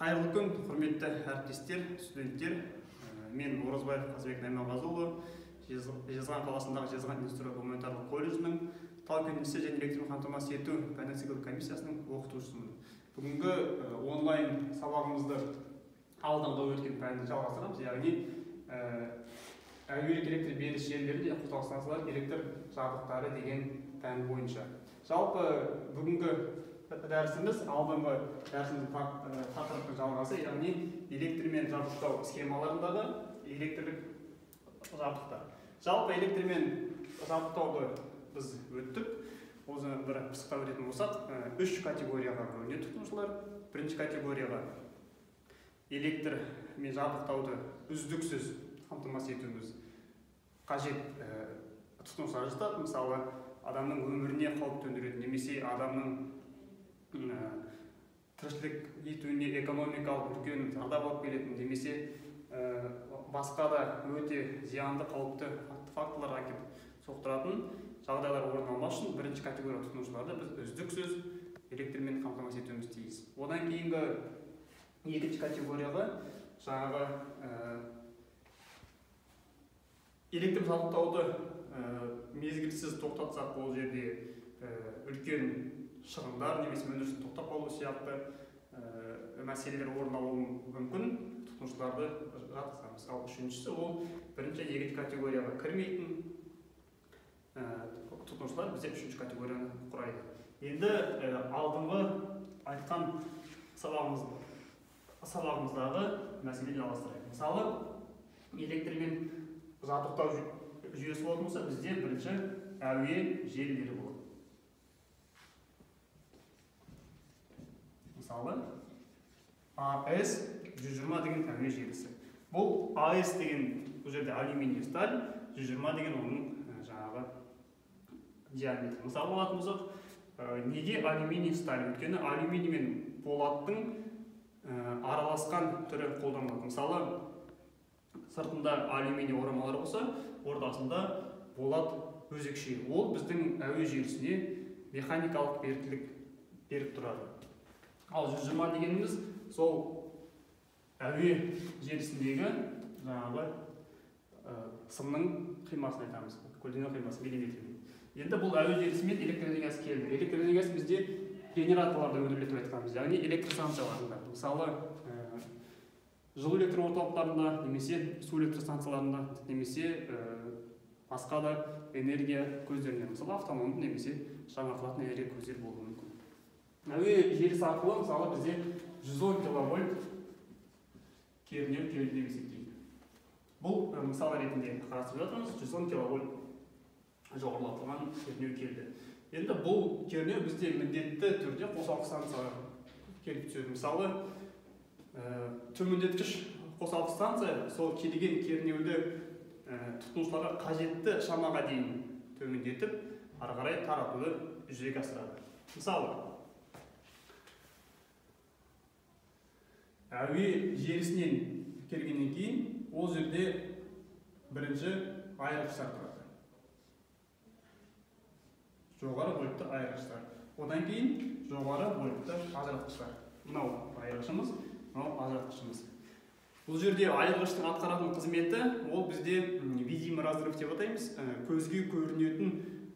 Қайырлы күн, құрметті әріптестер, студенттер. Мен Оразбаев Қазбек Наймағазыұлы, Жезқазған қаласындағы Жезқазған индустриялық-гуманитарлық колледжінің тау-кен өндірісі және электрмен қамтамасыз ету пәндік циклдік комиссиясының оқытушысымын. Бүгінгі онлайн сабағымызды алдыңғы өткен пәнді жалғастырамыз, яғни әуелік электр беріш желілері және қосалқы станциялар электр жабдықтары деген пән бойынша. Жалпы бүгінгі дәрісіміз алдыңғы дәрісіміздің тақырыптың жалғасы, яғни электрмен жабдықтау схемаларындағы электрлік жабдықтар. Жалпы электрмен жабдықтауды біз өттік. Оны бір пысықтап өтетін болсақ, үш категорияға бөлінеді тұтынушылар. Бірінші категорияға электрмен жабдықтауды үздіксіз қамтамасыз етуіміз қажет тұтынушылар жатады. Мысалы, адамның өміріне қауіп төндіретін немесе адамның тіршілік етуіне экономикалық үлкен зардап алып келетін немесе басқа да өте зиянды қауіпті факторларға әкеліп соқтыратын жағдайлар орын алмас үшін бірінші категория тұтынушыларды біз үздіксіз электрмен қамтамасыз етуіміз тиіс. Одан кейінгі екінші категорияға жаңағы электр жабдықтауды мезгілсіз тоқтатсақ, ол жерде үлкен шығындар немесе өндірістің тоқтап қалу сияқты мәселелер орын алуы мүмкін, тұтынушыларды жатқызамыз. Ал үшіншісі ол бірінші екінші категорияға кірмейтін тұтынушылар бізде үшінші категорияны құрайды. Енді алдыңғы айтқан сабағымыздағы мәселені жалғастырайық. Мысалы, электрмен жабдықтау жүйесі болатын болса, бізде бірінші әуе желілері болады. Мысалы, АС 120 деген әуе желісі. Бұл АС деген бұл жерде алюминий сталь, 120 деген оның жаңағы диаметрі. Мысалы болатын болсақ, неге алюминий сталь? Өйткені алюминий мен болаттың араласқан түрі қолданылады. Мысалы, сыртында алюминий орамалар болса, ортасында болат өзекше. Ол біздің әуе желісіне механикалық беріктілік беріп тұрады. Ал 120 дегеніміз сол әуе желісіндегі жаңағы сымның қимасын айтамыз, көлденең қимасы миллиметрмен. Енді бұл әуе желісімен электроэнергиясы келді. Электроэнергиясы бізде генераторларда өндіріледі деп айтқанбыз, яғни электр станцияларында. Мысалы, жылу электр орталықтарында, немесе су электр станцияларында, немесе басқа да энергия көздерінде, мысалы автономды немесе жаңартылатын энергия көздері болуы мүмкін. Әуе желісі арқылы, мысалы, бізде 110 киловольт кернеу келді деп есептейді. Бұл мысал ретінде қарастырып жатырмыз, 110 киловольт жоғарылатылған кернеу келді. Енді бұл кернеу бізде міндетті түрде қосалқы станцияға келіп түседі. Мысалы, төмендеткіш қосалқы станция сол келген кернеуді тұтынушыларға қажетті шамаға дейін төмендетіп, ары қарай таратуды жүзеге асырады. Мысалы, әуе желісінен келгеннен кейін, ол жерде бірінші айырғыштар тұрады. Жоғары вольтты айырғыштар. Одан кейін жоғары вольтты ажыратқыштар. Мынау айырғышымыз, мынау ажыратқышымыз. Бұл жерде айырғыштың атқаратын қызметі, ол бізде видимый разрыв деп атаймыз, көзге көрінетін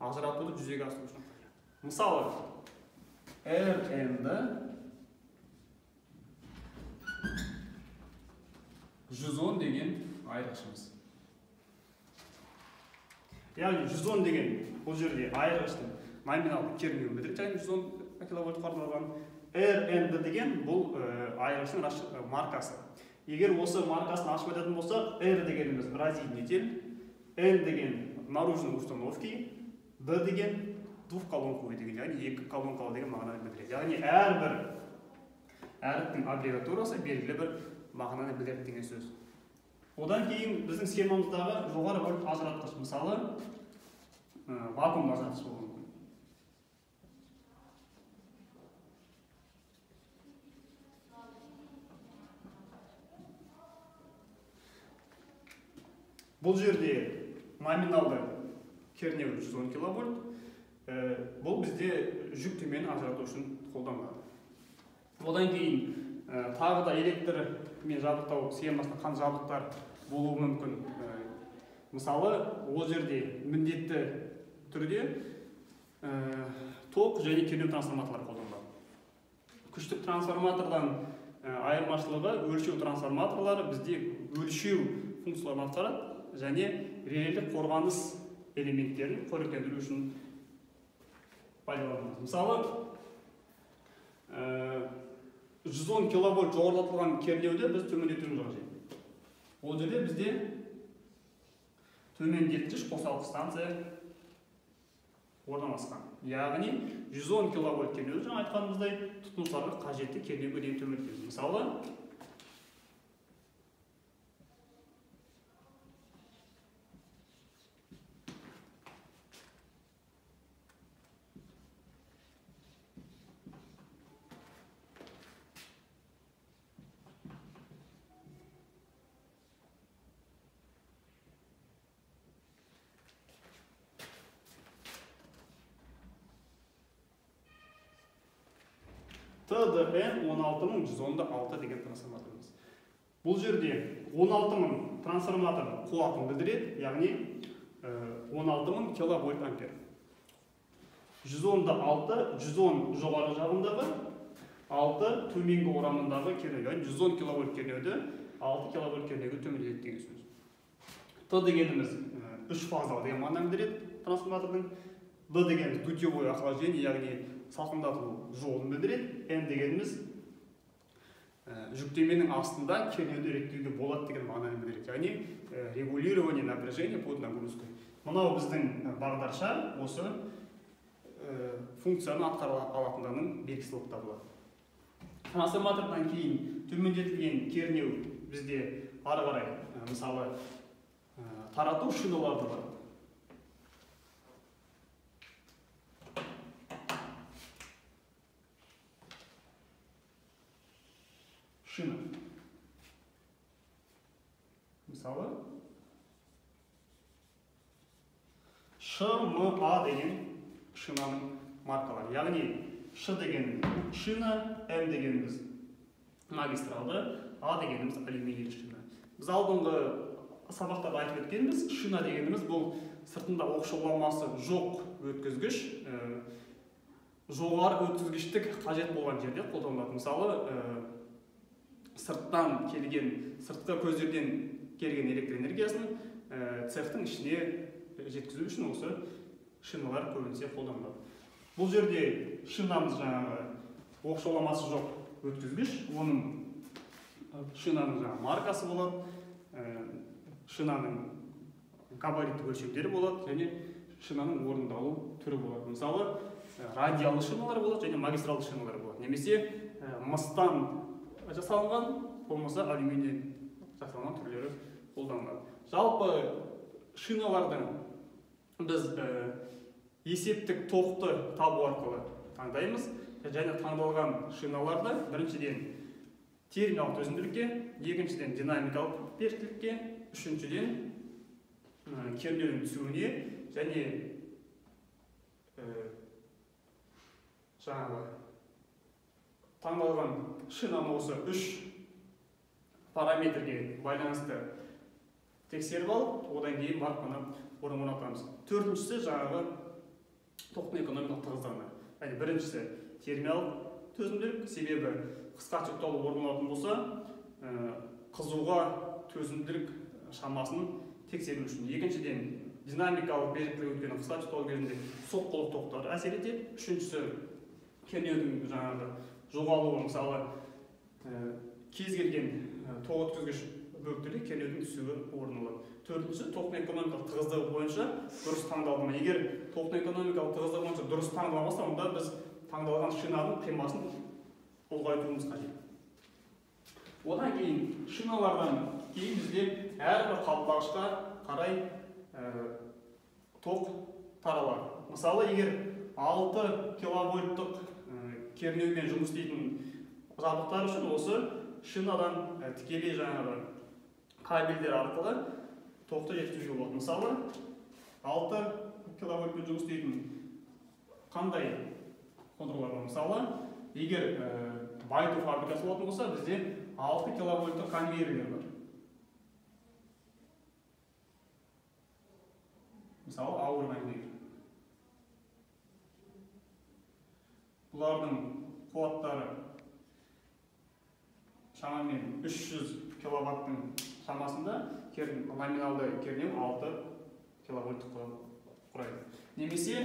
ажыратуды жүзеге асыру үшін. Мысалы, RN-ді 110 деген айырғышымыз. Яғни 110 деген бұл жерде айырғыштың номиналды кернеуін білдіреді, 110 киловольт қорытылған. RN деген бұл айырғыштың маркасы. Егер осы маркасын ашып айтатын болсақ, R дегеніміз разъединитель, N деген наружный установки, D деген двухколонковый деген, яғни екі колонкалы деген мағынаны білдіреді. Яғни әрбір әріптің аббревиатурасы белгілі бір мағынаны білдіреді деген сөз. Одан кейін біздің схемамыздағы жоғары вольт ажыратқыш, мысалы, вакуум ажыратқыш болуы мүмкін. Бұл жерде номиналды кернеу 110 киловольт. Бұл бізде жүктемені ажырату үшін қолданылады. Одан кейін тағы да электрмен жабдықтау схемасында қандай жабдықтар болуы мүмкін. Мысалы, ол жерде міндетті түрде ток және кернеу трансформаторлары қолданылады. Күштік трансформатордан айырмашылығы өлшеу трансформаторлары бізде өлшеу функцияларын атқарады және релелік қорғаныс элементтерін қоректендіру үшін пайдаланылады. Мысалы, 110 киловольт жоғарылатылған кернеуді біз төмендетуіміз қажет. Ол жерде бізде төмендеткіш қосалқы станция орналасқан. Яғни 110 киловольт кернеуді жаңа айтқанымыздай тұтынушыларға қажетті кернеуге дейін төмендетеміз. Мысалы, TDN 16106 деген трансформаторымыз. Бұл жерде 16000 трансформатор қуатын білдіреді, яғни 16000 киловольт ампер. 110-да 6, 110 жоғары жағындағы, 6 төменгі орамындағы кернеу, яғни 110 киловольт кернеуді 6 киловольт кернеуге төмендетеді деген сөз. Т дегеніміз 3 фазалы деген мағынаны білдіреді трансформатордың. D дегеніміз дутьевой охлаждение, яғни салқындату жолын білдіреді. N дегеніміз жүктеменің астында кернеуді реттеуге болады деген мағынаны білдіреді. Яғни регулирование напряжения под нагрузкой. Мынау біздің бағдарша осы функцияны атқара алатындығының белгісі болып табылады. Трансформатордан кейін төмендетілген кернеу бізде ары қарай мысалы тарату шиналарды бар. Шина. Мысалы, ШМА деген шинаның маркалары. Яғни, Ш дегеніміз шина, М дегеніміз магистралды, А дегеніміз алюминийлі шина. Біз алдыңғы сабақтарда айтып өткенбіз, шина дегеніміз бұл сыртында оқшауламасы жоқ өткізгіш, жоғары өткізгіштік қажет болған жерде қолданылады. Мысалы, сыртқы көздерден келген электр энергиясын цехтың ішіне жеткізу үшін осы шиналар көбінесе қолданылады. Бұл жерде шинамыз жаңағы оқшауламасы жоқ өткізгіш, оның шинаның маркасы болады, шинаның габариттік өлшемдері болады және шинаның орындалу түрі болады. Мысалы, радиалды шиналар болады және магистралды шиналар болады. Немесе мыстан жасалынған, болмаса алюминий жасалынған түрлері қолданылады. Жалпы шиналардың біз есептік тоқты табу арқылы таңдаймыз. Және таңдалған шиналарды біріншіден термиялық төзімділікке, екіншіден динамикалық беріктілікке, үшіншіден кернеудің түсуіне және жаңағы таңдалған шинаны осы үш параметрге байланысты тексеріп алып, одан кейін барып қана орнатамыз. Төртіншісі жаңағы тоқтың экономикалық тығыздығына. Яғни біріншісі термиялық төзімділік, себебі қысқа жүкталу орындалатын болса, қызуға төзімділік шамасын тексеру үшін. Екіншіден динамикалық беріктілік өйткені қысқа жүкталу кезінде соққылық тоқтар әсер етеді. Үшіншісі кернеудің жаңағы жоғалуы, мысалы кез келген тоқ өткізгіш бөліктерде кернеудің түсуі орын алады. Төртіншісі тоқтың экономикалық тығыздығы бойынша дұрыс таңдалды ма. Егер тоқтың экономикалық тығыздығы бойынша дұрыс таңдалмаса, онда біз таңдалған шинаның қимасын ұлғайтуымыз қажет. Одан кейін шиналардан кейін бізде әрбір қабылдағышқа қарай тоқ таралады. Мысалы, егер 6 киловольттық кернеумен жұмыс істейтін жабдықтар үшін осы шинадан тікелей жаңағы кабельдер арқылы тоқты жеткізуге болады. Мысалы, 6 киловольтпен жұмыс істейтін қандай қондырғылар бар? Мысалы, егер байыту фабрикасы болатын болса, бізде 6 киловольттық конвейерлер бар. Мысалы, ауыр конвейер. Бұлардың қуаттары шамамен 300 киловаттың шамасында, номиналды кернеу 6 киловольттық құрайды. Немесе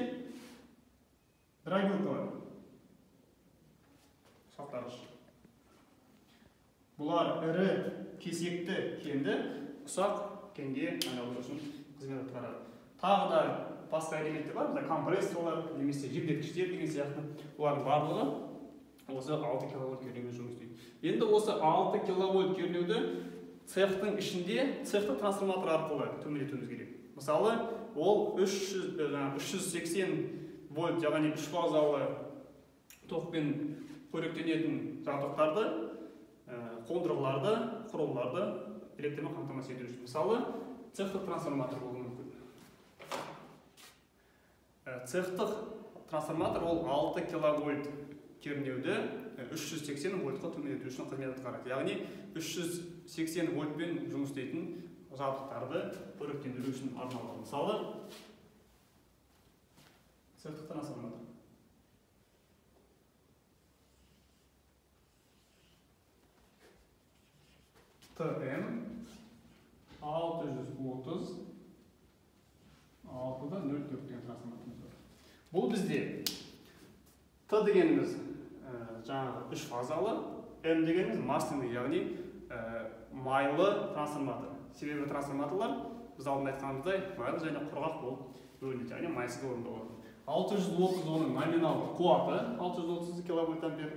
дробилкалар, сақтағыш. Бұлар ірі кесекті кенді ұсақ кенге айналдыру үшін қызмет атқарады. Тағы да басқа элементтер бар, компрессорлар, немесе желдеткіштер деген сияқты. Бұлардың барлығы осы 6 киловольт кернеумен жұмыс істейді. Енді осы 6 киловольт кернеуді цехтың ішінде цехтық трансформатор арқылы төмендетуіміз керек. Мысалы, ол 380 вольт, яғни 3 фазалы токпен қоректенетін жабдықтарды, қондырғыларды, құрылғыларды электрмен қамтамасыз ету үшін. Мысалы, цехтық трансформатор болуы мүмкін. Цехтық трансформатор ол 6 киловольт кернеуді 380 вольтқа төмендету үшін қызмет атқарады. Яғни 380 вольтпен жұмыс істейтін жабдықтарды қоректендіру үшін арналған. Мысалы, цехтық трансформатор. ТМ 630 6.04 деген трансформаторымыз бар. Бұл бізде Т дегеніміз жаңағы 3 фазалы, М дегеніміз масляный, яғни майлы трансформатор. Себебі трансформаторлар біз алдында айтқанымыздай майлы және құрғақ болып бөлінеді, яғни майсыз орындалады. 630 оның номиналды қуаты 630 киловольт ампер.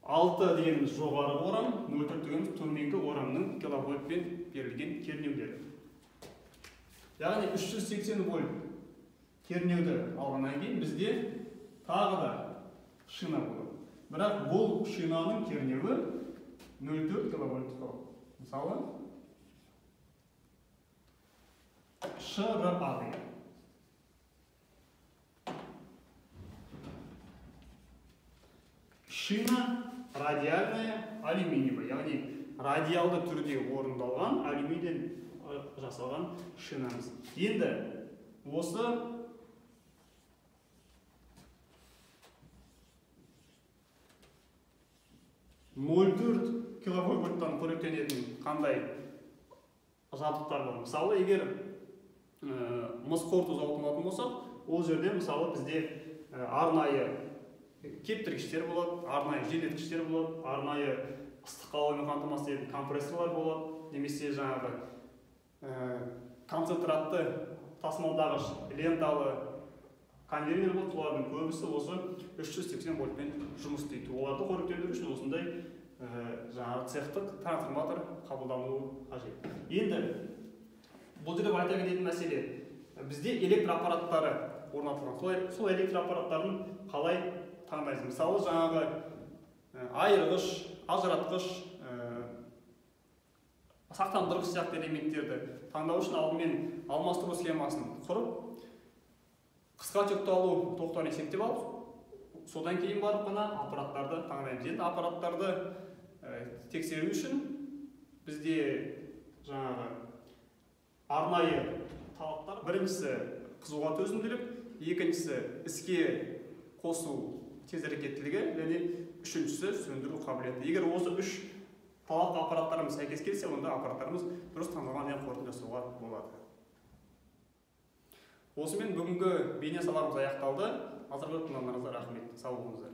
6 дегеніміз жоғары орам, 0,4 дегеніміз төменгі орамның киловольтпен берілген кернеулері. Яғни 380 вольт кернеуді алғаннан кейін бізде тағы да шина болады. Бірақ бұл шинаның кернеуі 0,4 киловольт болады. Мысалы, ШРА деген. Шина радиальная алюминиевая, яғни радиалды түрде орындалған алюминийден жасалған шинамыз. Енді осы киловольттан қоректенетін қандай жабдықтар бар. Мысалы, егер мыс қорыту зауыты болатын болсақ, ол жерде мысалы бізде арнайы кептіргіштер болады, арнайы желдеткіштер болады, арнайы ыстық ауамен қамтамасыз ететін компрессорлар болады, немесе жаңағы концентратты тасымалдағыш ленталы конвейерлер болады. Олардың көбісі осы 380 вольтпен жұмыс істейді. Оларды қоректендіру үшін осындай жаңағы цехтық трансформатор қабылдануы қажет. Енді бұл жерде айта кететін мәселе, бізде электр аппараттары орнатылған. Сол электр аппараттарын қалай таңдаймыз? Мысалы, жаңағы айырғыш, ажыратқыш, сақтандырғыш сияқты элементтерді таңдау үшін алдымен алмастыру схемасын құрып, қысқа жүкталу тоқтарын есептеп алып, содан кейін барып қана аппараттарды таңдаймыз. Енді аппараттарды тексеру үшін бізде жаңағы арнайы талаптар. Біріншісі қызуға төзімділік, екіншісі іске қосу тез әрекеттілігі, және үшіншісі сөндіру қабілеті. Егер осы үш талапқа аппараттарымыз сәйкес келсе, онда аппараттарымыз дұрыс таңдалған қорытынды жасауға болады. Осымен бүгінгі бейне сабағымыз аяқталды. Назарға тыңдағандарыңызға рахмет. Сау болыңыздар.